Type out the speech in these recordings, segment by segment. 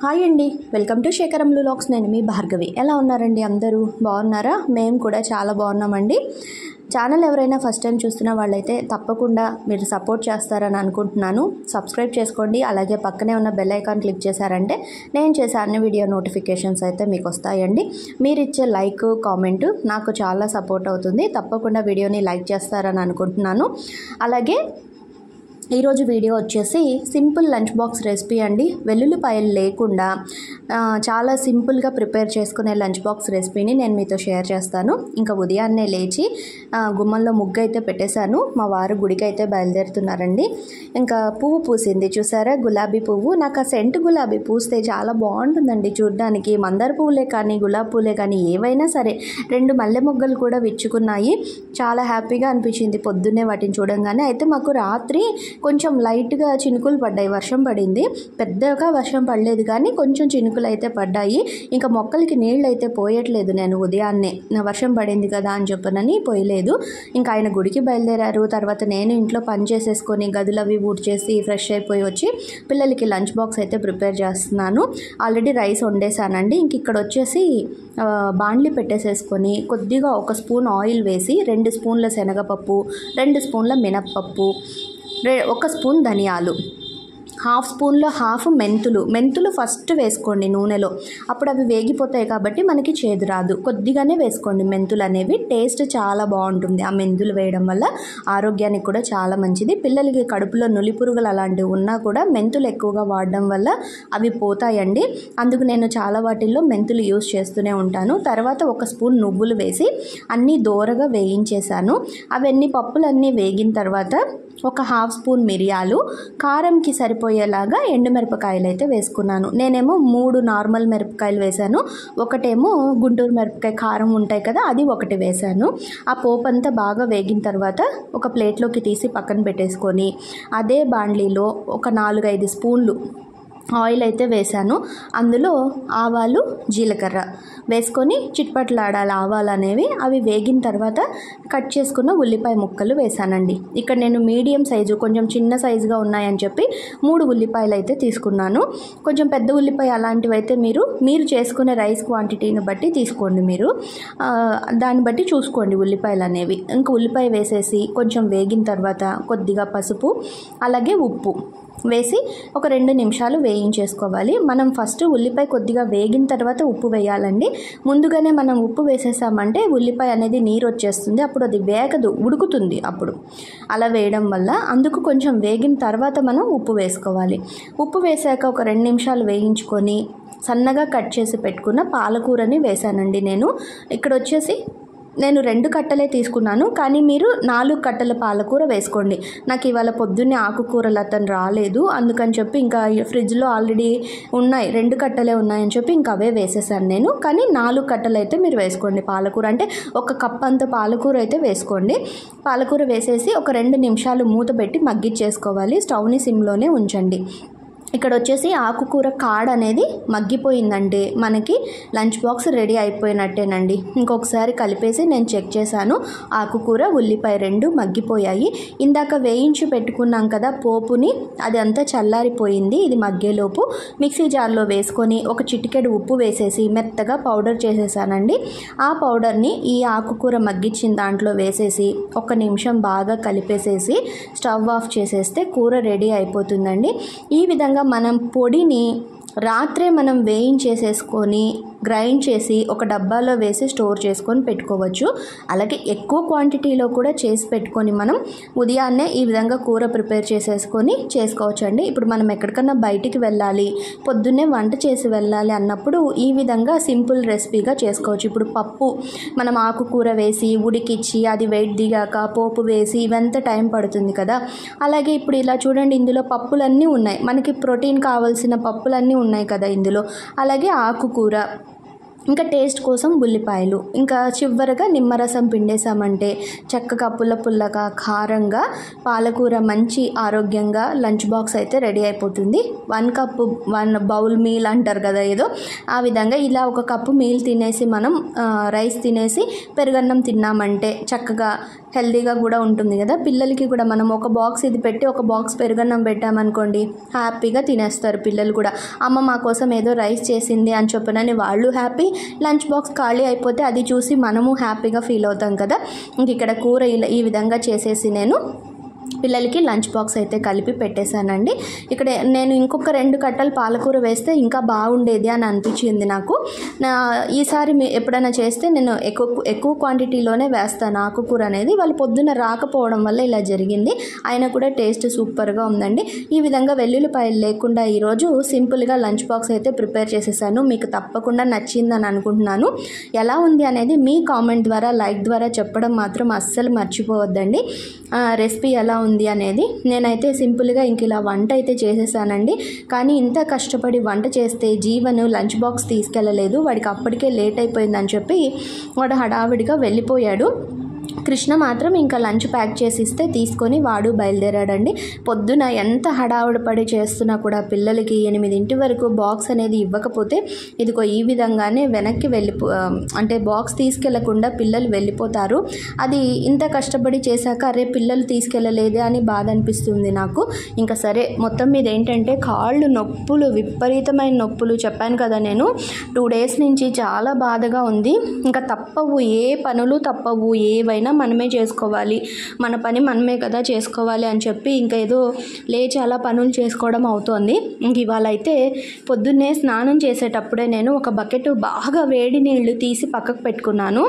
Hi అండి, welcome to Shekharam vlogs. నేను మీ భార్గవి. ఎలా ఉన్నారండి? అందరూ బాగున్నారా? మేము కూడా చాలా బాగున్నామండి. ఛానల్ ఎవరైనా ఫస్ట్ టైం చూస్తున్న వాళ్ళైతే తప్పకుండా మీరు సపోర్ట్ చేస్తారని అనుకుంటున్నాను. సబ్స్క్రైబ్ చేసుకోండి. అలాగే పక్కనే ఉన్న బెల్ ఐకాన్ క్లిక్ చేశారంటే నేను చేసే అన్ని వీడియో నోటిఫికేషన్స్ అయితే మీకు వస్తాయండి. మీరు ఇచ్చే లైక్, కామెంట్ నాకు చాలా సపోర్ట్ అవుతుంది. తప్పకుండా వీడియోని లైక్ చేస్తారని అనుకుంటున్నాను. అలాగే ఈరోజు వీడియో వచ్చేసి సింపుల్ లంచ్ బాక్స్ రెసిపీ అండి. వెల్లుల్లిపాయలు లేకుండా చాలా సింపుల్గా ప్రిపేర్ చేసుకునే లంచ్ బాక్స్ రెసిపీని నేను మీతో షేర్ చేస్తాను. ఇంకా ఉదయాన్నే లేచి గుమ్మంలో ముగ్గు అయితే పెట్టేశాను. మా వారు గుడికి అయితే బయలుదేరుతున్నారండి. ఇంకా పువ్వు పూసింది చూసారా, గులాబీ పువ్వు. నాకు ఆ సెంట్ గులాబీ పూస్తే చాలా బాగుంటుందండి చూడడానికి. మందార పువ్వులే కానీ గులాబీ పువ్వులే కానీ ఏవైనా సరే, 2 మల్లె మొగ్గలు కూడా విచ్చుకున్నాయి. చాలా హ్యాపీగా అనిపించింది పొద్దున్నే వాటిని చూడంగానే. అయితే మాకు రాత్రి కొంచెం లైట్గా చినుకులు పడ్డాయి, వర్షం పడింది. పెద్దగా వర్షం పడలేదు కానీ కొంచెం చినుకులు అయితే పడ్డాయి. ఇంకా మొక్కలకి నీళ్ళు అయితే పోయట్లేదు నేను ఉదయాన్నే, వర్షం పడింది కదా అని చెప్పనని పోయలేదు. ఇంకా ఆయన గుడికి బయలుదేరారు. తర్వాత నేను ఇంట్లో పని చేసేసుకొని గదులు అవి ఊడ్చేసి ఫ్రెష్ అయిపోయి వచ్చి పిల్లలకి లంచ్ బాక్స్ అయితే ప్రిపేర్ చేస్తున్నాను. ఆల్రెడీ రైస్ వండేసానండి. ఇంక ఇక్కడ వచ్చేసి బాండ్లీ పెట్టేసేసుకొని కొద్దిగా 1 స్పూన్ ఆయిల్ వేసి 2 స్పూన్ల శనగపప్పు, 2 స్పూన్ల మినప్పప్పు, 1 స్పూన్ ధనియాలు, 1/2 స్పూన్లో 1/2 మెంతులు ఫస్ట్ వేసుకోండి నూనెలో. అప్పుడు అవి వేగిపోతాయి కాబట్టి మనకి చేదు రాదు. కొద్దిగానే వేసుకోండి మెంతులు అనేవి. టేస్ట్ చాలా బాగుంటుంది ఆ మెంతులు వేయడం వల్ల. ఆరోగ్యానికి కూడా చాలా మంచిది. పిల్లలకి కడుపులో నులి పురుగులు అలాంటివి ఉన్నా కూడా మెంతులు ఎక్కువగా వాడడం వల్ల అవి పోతాయండి. అందుకు నేను చాలా వాటిల్లో మెంతులు యూస్ చేస్తూనే ఉంటాను. తర్వాత 1 స్పూన్ నువ్వులు వేసి అన్నీ దోరగా వేయించేశాను. అవన్నీ పప్పులన్నీ వేగిన తర్వాత 1/2 స్పూన్ మిరియాలు, కారంకి సరిపోయేలాగా ఎండుమిరపకాయలు అయితే వేసుకున్నాను. నేనేమో 3 నార్మల్ మిరపకాయలు వేశాను. ఒకటేమో గుంటూరు మిరపకాయ కారం ఉంటాయి కదా, అది 1 వేశాను. ఆ పోపు అంతా బాగా వేగిన తర్వాత ఒక ప్లేట్లోకి తీసి పక్కన పెట్టేసుకొని అదే బాండ్లీలో ఒక 4-5 స్పూన్లు ఆయిల్ అయితే వేశాను. అందులో ఆవాలు, జీలకర్ర వేసుకొని చిట్పట్లాడాలి ఆవాలు అనేవి. అవి వేగిన తర్వాత కట్ చేసుకున్న ఉల్లిపాయ ముక్కలు వేశానండి. ఇక్కడ నేను మీడియం సైజు, కొంచెం చిన్న సైజుగా ఉన్నాయని చెప్పి 3 ఉల్లిపాయలు అయితే తీసుకున్నాను. కొంచెం పెద్ద ఉల్లిపాయ అలాంటివి అయితే మీరు చేసుకునే రైస్ క్వాంటిటీని బట్టి తీసుకోండి. మీరు దాన్ని బట్టి చూసుకోండి ఉల్లిపాయలు అనేవి. ఇంకా ఉల్లిపాయ వేసేసి కొంచెం వేగిన తర్వాత కొద్దిగా పసుపు, అలాగే ఉప్పు వేసి ఒక 2 నిమిషాలు వేయించేసుకోవాలి. మనం ఫస్ట్ ఉల్లిపాయ కొద్దిగా వేగిన తర్వాత ఉప్పు వేయాలండి. ముందుగానే మనం ఉప్పు వేసేసామంటే ఉల్లిపాయ అనేది నీరు వచ్చేస్తుంది, అప్పుడు అది వేగదు, ఉడుకుతుంది అప్పుడు. అలా వేయడం వల్ల అందుకు కొంచెం వేగిన తర్వాత మనం ఉప్పు వేసుకోవాలి. ఉప్పు వేసాక ఒక 2 నిమిషాలు వేయించుకొని సన్నగా కట్ చేసి పెట్టుకున్న పాలకూరని వేసానండి. ఇక్కడ వచ్చేసి నేను 2 కట్టలే తీసుకున్నాను, కానీ మీరు 4 కట్టల పాలకూర వేసుకోండి. నాకు ఇవాళ పొద్దున్నే ఆకుకూరలు అతను రాలేదు, అందుకని చెప్పి ఇంకా ఫ్రిడ్జ్లో ఆల్రెడీ ఉన్నాయి, 2 కట్టలే ఉన్నాయని చెప్పి ఇంకా అవే వేసేసాను నేను. కానీ 4 కట్టలు అయితే మీరు వేసుకోండి పాలకూర. అంటే 1 కప్ అంత పాలకూర అయితే వేసుకోండి. పాలకూర వేసేసి ఒక 2 నిమిషాలు మూత పెట్టి మగ్గిచ్చేసుకోవాలి. స్టవ్ని సిమ్లోనే ఉంచండి. ఇక్కడ వచ్చేసి ఆకుకూర కాడ అనేది మగ్గిపోయిందంటే మనకి లంచ్ బాక్స్ రెడీ అయిపోయినట్టేనండి. ఇంకొకసారి కలిపేసి నేను చెక్ చేశాను. ఆకుకూర, ఉల్లిపాయ 2 మగ్గిపోయాయి. ఇందాక వేయించి పెట్టుకున్నాం కదా పోపుని, అది అంతా చల్లారిపోయింది. ఇది మగ్గేలోపు మిక్సీ జార్లో వేసుకొని ఒక చిటికెడు ఉప్పు వేసేసి మెత్తగా పౌడర్ చేసేసానండి. ఆ పౌడర్ని ఈ ఆకుకూర మగ్గించిన దాంట్లో వేసేసి 1 నిమిషం బాగా కలిపేసేసి స్టవ్ ఆఫ్ చేసేస్తే కూర రెడీ అయిపోతుందండి. ఈ విధంగా మనం పొడిని రాత్రే మనం వేయించేసేసుకొని గ్రైండ్ చేసి ఒక డబ్బాలో వేసి స్టోర్ చేసుకొని పెట్టుకోవచ్చు. అలాగే ఎక్కువ క్వాంటిటీలో కూడా చేసి పెట్టుకొని మనం ఉదయాన్నే ఈ విధంగా కూర ప్రిపేర్ చేసేసుకొని చేసుకోవచ్చు అండి. ఇప్పుడు మనం ఎక్కడికన్నా బయటికి వెళ్ళాలి, పొద్దున్నే వంట చేసి వెళ్ళాలి అన్నప్పుడు ఈ విధంగా సింపుల్ రెసిపీగా చేసుకోవచ్చు. ఇప్పుడు పప్పు మనం ఆకుకూర వేసి ఉడికిచ్చి అది వెయిట్ దిగాక పోపు వేసి ఇవంతా టైం పడుతుంది కదా. అలాగే ఇప్పుడు ఇలా చూడండి, ఇందులో పప్పులన్నీ ఉన్నాయి, మనకి ప్రోటీన్ కావాల్సిన పప్పులన్నీ ఉన్నాయి కదా ఇందులో. అలాగే ఆకుకూర ఇంకా టేస్ట్ కోసం ఉల్లిపాయలు, ఇంకా చివరగా నిమ్మరసం పిండేసామంటే చక్కగా పుల్ల పుల్లగా కారంగా పాలకూర మంచి ఆరోగ్యంగా లంచ్ బాక్స్ అయితే రెడీ అయిపోతుంది. 1 కప్పు 1 బౌల్ మీల్ అంటారు కదా ఏదో ఆ విధంగా ఇలా 1 కప్పు మీల్ తినేసి మనం రైస్ తినేసి పెరుగన్నం తిన్నామంటే చక్కగా హెల్దీగా కూడా ఉంటుంది కదా. పిల్లలకి కూడా మనం ఒక బాక్స్ ఇది పెట్టి ఒక బాక్స్ పెరుగన్నం పెట్టామనుకోండి హ్యాపీగా తినేస్తారు పిల్లలు కూడా. అమ్మ మా కోసం ఏదో రైస్ చేసింది అని చెప్పనని వాళ్ళు హ్యాపీ, లంచ్ బాక్స్ ఖాళీ అయిపోతే అది చూసి మనము హ్యాపీగా ఫీల్ అవుతాం కదా. ఇంక ఇక్కడ కూర ఈ విధంగా చేసేసి నేను పిల్లలకి లంచ్ బాక్స్ అయితే కలిపి పెట్టేశానండి. ఇక్కడ నేను ఇంకొక 2 కట్టలు పాలకూర వేస్తే ఇంకా బాగుండేది అని అనిపించింది నాకు. ఈసారి ఎప్పుడైనా చేస్తే నేను ఎక్కువ క్వాంటిటీలోనే వేస్తాను ఆకుకూర అనేది. వాళ్ళు పొద్దున్న రాకపోవడం వల్ల ఇలా జరిగింది. అయినా కూడా టేస్ట్ సూపర్గా ఉందండి. ఈ విధంగా వెల్లుల్లిపాయలు లేకుండా ఈరోజు సింపుల్గా లంచ్ బాక్స్ అయితే ప్రిపేర్ చేసేసాను. మీకు తప్పకుండా నచ్చిందని అనుకుంటున్నాను. ఎలా ఉంది అనేది మీ కామెంట్ ద్వారా లైక్ ద్వారా చెప్పడం మాత్రం అస్సలు మర్చిపోవద్దండి. రెసిపీ ఎలా ఉంది అనేది. నేనైతే సింపుల్గా ఇంక ఇలా వంట అయితే చేసేసానండి. కానీ ఇంత కష్టపడి వంట చేస్తే జీవన్ లంచ్ బాక్స్ తీసుకెళ్ళలేదు. వాడికి అప్పటికే లేట్ అయిపోయిందని చెప్పి వాడు హడావిడిగా వెళ్ళిపోయాడు. కృష్ణ మాత్రం ఇంకా లంచ్ ప్యాక్ చేసి ఇస్తే తీసుకొని వాడు బయలుదేరాడండి. పొద్దున ఎంత హడావుడి పడి చేస్తున్నా కూడా పిల్లలకి 8 వరకు బాక్స్ అనేది ఇవ్వకపోతే ఇదిగో ఈ విధంగానే వెనక్కి అంటే బాక్స్ తీసుకెళ్లకుండా పిల్లలు వెళ్ళిపోతారు. అది ఇంత కష్టపడి చేశాక అరే పిల్లలు తీసుకెళ్ళలేదే అని బాధ అనిపిస్తుంది నాకు. ఇంకా సరే మొత్తం మీద ఏంటంటే కాళ్ళు నొప్పులు, విపరీతమైన నొప్పులు చెప్పాను కదా నేను. 2 డేస్ నుంచి చాలా బాధగా ఉంది. ఇంకా తప్పవు, ఏ పనులు తప్పవు, ఏవైనా మనమే చేసుకోవాలి, మన పని మనమే కదా చేసుకోవాలి అని చెప్పి ఇంకా ఏదో లేచి అలా పనులు చేసుకోవడం అవుతోంది. ఇంక ఇవాళ అయితే పొద్దున్నే స్నానం చేసేటప్పుడే నేను ఒక బకెట్ బాగా వేడి నీళ్లు తీసి పక్కకు పెట్టుకున్నాను.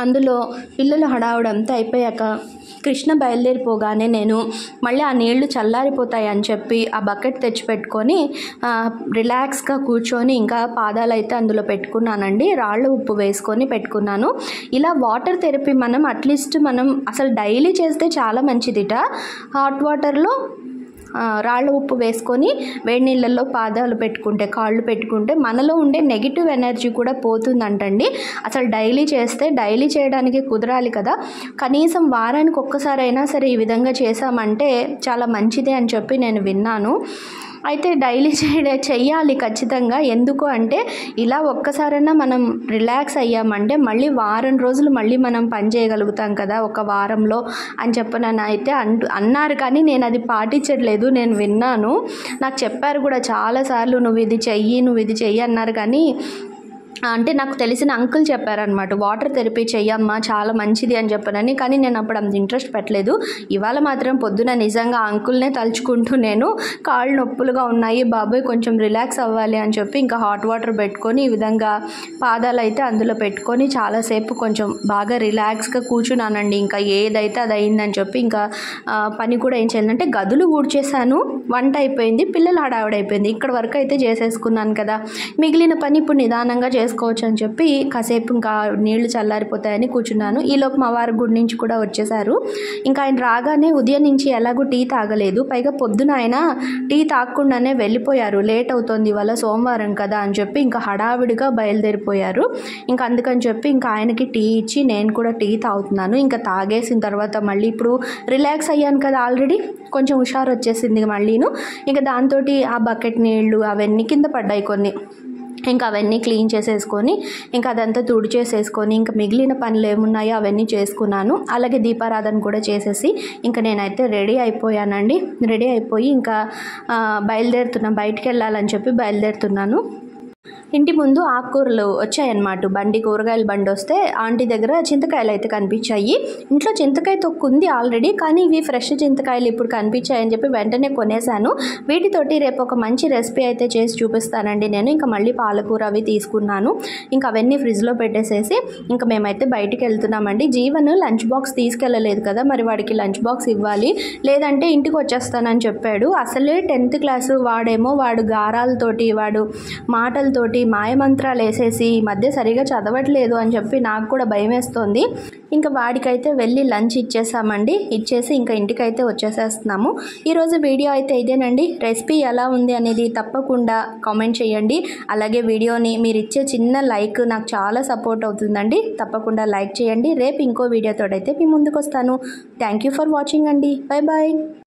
అందులో పిల్లల హడావుడంతా అయిపోయాక కృష్ణ బయలుదేరిపోగానే నేను మళ్ళీ ఆ నీళ్లు చల్లారిపోతాయి అని చెప్పి ఆ బకెట్ తెచ్చిపెట్టుకొని రిలాక్స్గా కూర్చొని ఇంకా పాదాలు అయితే అందులో పెట్టుకున్నానండి. రాళ్ళ ఉప్పు వేసుకొని పెట్టుకున్నాను. ఇలా వాటర్ థెరపీ మనం అట్లీస్ట్ మనం అసలు డైలీ చేస్తే చాలా మంచిదిట. హాట్ వాటర్లో రాళ్ళ ఉప్పు వేసుకొని వేడి నీళ్ళల్లో పాదాలు పెట్టుకుంటే, కాళ్ళు పెట్టుకుంటే మనలో ఉండే నెగిటివ్ ఎనర్జీ కూడా పోతుందంటండి. అసలు డైలీ చేస్తే, డైలీ చేయడానికి కుదరాలి కదా, కనీసం వారానికి ఒక్కసారైనా సరే ఈ విధంగా చేసామంటే చాలా మంచిదే అని చెప్పి నేను విన్నాను. అయితే డైలీ చెయ్యాలి ఖచ్చితంగా. ఎందుకు అంటే ఇలా ఒక్కసారైనా మనం రిలాక్స్ అయ్యామంటే మళ్ళీ వారం రోజులు మళ్ళీ మనం పని చేయగలుగుతాం కదా ఒక వారంలో అని చెప్పనని అయితే అన్నారు. కానీ నేను అది పాటించట్లేదు. నేను విన్నాను, నాకు చెప్పారు కూడా చాలాసార్లు, నువ్వు ఇది చెయ్యి అన్నారు. కానీ అంటే నాకు తెలిసిన అంకుల్ చెప్పారనమాట, వాటర్ థెరపీ చెయ్యమ్మా చాలా మంచిది అని చెప్పనని. కానీ నేను అప్పుడు అంత ఇంట్రెస్ట్ పెట్టలేదు. ఇవాళ మాత్రం పొద్దున నిజంగా అంకుల్నే తలుచుకుంటూ నేను కాళ్ళు నొప్పులుగా ఉన్నాయి బాబాయ్ కొంచెం రిలాక్స్ అవ్వాలి అని చెప్పి ఇంకా హాట్ వాటర్ పెట్టుకొని ఈ విధంగా పాదాలు అయితే అందులో పెట్టుకొని చాలాసేపు కొంచెం బాగా రిలాక్స్గా కూర్చున్నానండి. ఇంకా ఏదైతే అది అయిందని చెప్పి ఇంకా పని కూడా ఏం చేయాలంటే గదులు ఊడ్చేసాను, వంట అయిపోయింది, పిల్లలు హడావిడైపోయింది. ఇక్కడ వరకు అయితే చేసేసుకున్నాను కదా, మిగిలిన పని ఇప్పుడు నిదానంగా చేసుకోవచ్చు అని చెప్పి కాసేపు ఇంకా నీళ్లు చల్లారిపోతాయని కూర్చున్నాను. ఈలోపు మా వారి గుడి నుంచి కూడా వచ్చేసారు. ఇంకా ఆయన రాగానే ఉదయం నుంచి ఎలాగో టీ తాగలేదు, పైగా పొద్దున ఆయన టీ తాగకుండానే వెళ్ళిపోయారు. లేట్ అవుతుంది ఇవాళ సోమవారం కదా అని చెప్పి ఇంకా హడావిడిగా బయలుదేరిపోయారు. ఇంకా అందుకని చెప్పి ఇంకా ఆయనకి టీ ఇచ్చి నేను కూడా టీ తాగుతున్నాను. ఇంకా తాగేసిన తర్వాత మళ్ళీ ఇప్పుడు రిలాక్స్ అయ్యాను కదా, ఆల్రెడీ కొంచెం హుషారు వచ్చేసింది మళ్ళీను. ఇంకా దాంతో ఆ బకెట్ నీళ్లు అవన్నీ కింద పడ్డాయి కొన్ని, ఇంకా అవన్నీ క్లీన్ చేసేసుకొని ఇంకా అదంతా తుడిచేసేసుకొని ఇంకా మిగిలిన పనులు ఏమున్నాయో అవన్నీ చేసుకున్నాను. అలాగే దీపారాధన కూడా చేసేసి ఇంకా నేనైతే రెడీ అయిపోయానండి. రెడీ అయిపోయి ఇంకా బయటికి వెళ్ళాలని చెప్పి బయలుదేరుతున్నాను. ఇంటి ముందు ఆకుకూరలు వచ్చాయన్నమాట. కూరగాయల బండి వస్తే ఆంటీ దగ్గర చింతకాయలు అయితే కనిపించాయి. ఇంట్లో చింతకాయ తొక్కు ఉంది ఆల్రెడీ, కానీ ఇవి ఫ్రెష్ చింతకాయలు ఇప్పుడు కనిపించాయని చెప్పి వెంటనే కొనేసాను. వీటితోటి రేపు ఒక మంచి రెసిపీ అయితే చేసి చూపిస్తానండి నేను. ఇంకా మళ్ళీ పాలకూర అవి తీసుకున్నాను. ఇంకా అవన్నీ ఫ్రిడ్జ్లో పెట్టేసేసి ఇంకా మేమైతే బయటికి వెళ్తున్నామండి. జీవన్ లంచ్ బాక్స్ తీసుకెళ్ళలేదు కదా, మరి వాడికి లంచ్ బాక్స్ ఇవ్వాలి, లేదంటే ఇంటికి వచ్చేస్తానని చెప్పాడు. అసలే 10th క్లాసు వాడేమో, వాడు గారాలతోటి వాడు మాటలతో మాటలతోటి మాయమంత్రాలు వేసేసి ఈ మధ్య సరిగా చదవట్లేదు అని చెప్పి నాకు కూడా భయం వేస్తోంది. ఇంకా వాడికైతే వెళ్ళి లంచ్ ఇచ్చేసామండి. ఇచ్చేసి ఇంకా ఇంటికైతే వచ్చేసేస్తున్నాము. ఈరోజు వీడియో అయితే ఇదేనండి. రెసిపీ ఎలా ఉంది అనేది తప్పకుండా కామెంట్ చేయండి. అలాగే వీడియోని మీరు ఇచ్చే చిన్న లైక్ నాకు చాలా సపోర్ట్ అవుతుందండి. తప్పకుండా లైక్ చేయండి. రేపు ఇంకో వీడియోతోడైతే మీ ముందుకు వస్తాను. థ్యాంక్ యూ ఫర్ వాచింగ్ అండి. Bye bye.